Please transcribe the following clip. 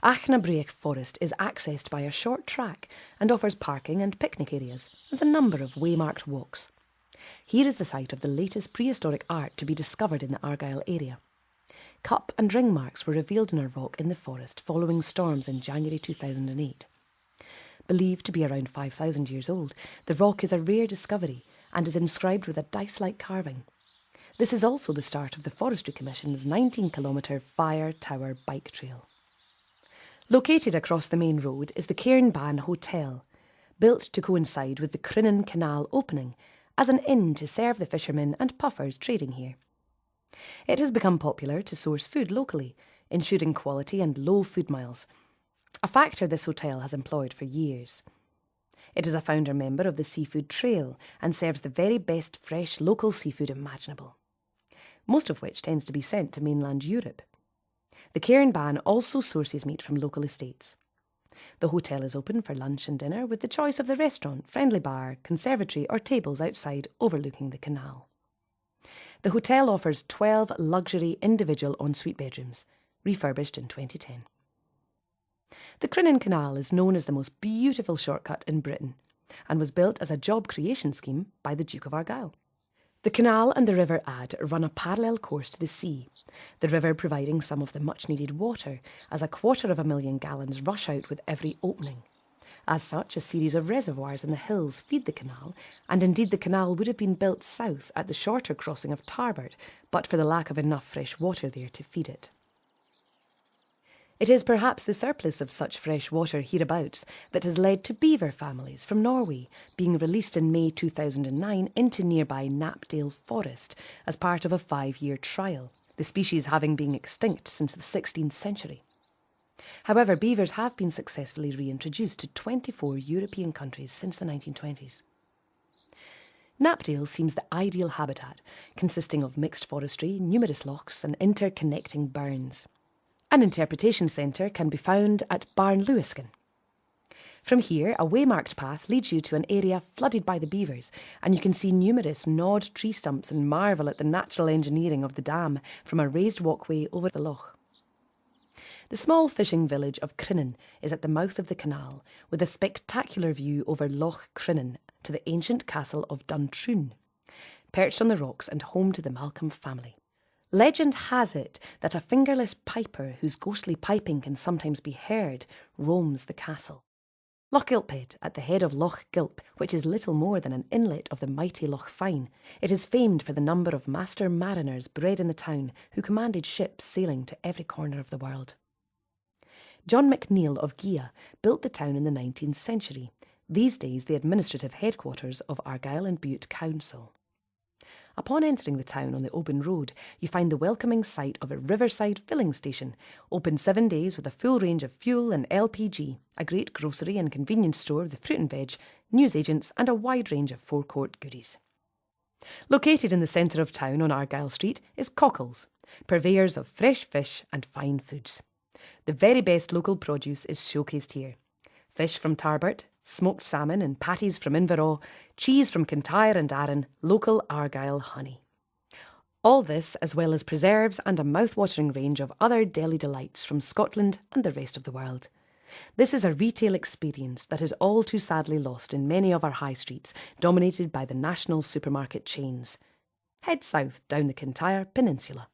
Achnabraich Forest is accessed by a short track and offers parking and picnic areas and a number of waymarked walks. Here is the site of the latest prehistoric art to be discovered in the Argyll area. Cup and ring marks were revealed in a rock in the forest following storms in January 2008. Believed to be around 5,000 years old, the rock is a rare discovery and is inscribed with a dice-like carving. This is also the start of the Forestry Commission's 19-kilometre Fire Tower bike trail. Located across the main road is the Cairnban Hotel, built to coincide with the Crinan Canal opening as an inn to serve the fishermen and puffers trading here. It has become popular to source food locally, ensuring quality and low food miles, a factor this hotel has employed for years. It is a founder member of the Seafood Trail and serves the very best fresh local seafood imaginable, most of which tends to be sent to mainland Europe. The Cairnban also sources meat from local estates. The hotel is open for lunch and dinner with the choice of the restaurant, friendly bar, conservatory or tables outside overlooking the canal. The hotel offers 12 luxury individual ensuite bedrooms, refurbished in 2010. The Crinan Canal is known as the most beautiful shortcut in Britain and was built as a job creation scheme by the Duke of Argyll. The canal and the River Ad run a parallel course to the sea, the river providing some of the much-needed water as 250,000 gallons rush out with every opening. As such, a series of reservoirs in the hills feed the canal, and indeed the canal would have been built south at the shorter crossing of Tarbert, but for the lack of enough fresh water there to feed it. It is perhaps the surplus of such fresh water hereabouts that has led to beaver families from Norway being released in May 2009 into nearby Knapdale Forest as part of a 5-year trial, the species having been extinct since the 16th century. However, beavers have been successfully reintroduced to 24 European countries since the 1920s. Knapdale seems the ideal habitat, consisting of mixed forestry, numerous lochs and interconnecting burns. An interpretation centre can be found at Barnlewiskin. From here, a waymarked path leads you to an area flooded by the beavers, and you can see numerous gnawed tree stumps and marvel at the natural engineering of the dam from a raised walkway over the loch. The small fishing village of Crinan is at the mouth of the canal, with a spectacular view over Loch Crinan to the ancient castle of Duntroon, perched on the rocks and home to the Malcolm family. Legend has it that a fingerless piper whose ghostly piping can sometimes be heard roams the castle. Lochgilphead, at the head of Loch Gilp, which is little more than an inlet of the mighty Loch Fyne, it is famed for the number of master mariners bred in the town who commanded ships sailing to every corner of the world. John McNeill of Gia built the town in the 19th century, these days the administrative headquarters of Argyll and Bute Council. Upon entering the town on the open road, you find the welcoming sight of a riverside filling station, open 7 days with a full range of fuel and LPG, a great grocery and convenience store with fruit and veg, newsagents and a wide range of forecourt goodies. Located in the centre of town on Argyll Street is Cockles, purveyors of fresh fish and fine foods. The very best local produce is showcased here. Fish from Tarbert, smoked salmon and patties from Inverell, cheese from Kintyre and Arran, local Argyll honey. All this as well as preserves and a mouth-watering range of other deli delights from Scotland and the rest of the world. This is a retail experience that is all too sadly lost in many of our high streets, dominated by the national supermarket chains. Head south down the Kintyre Peninsula.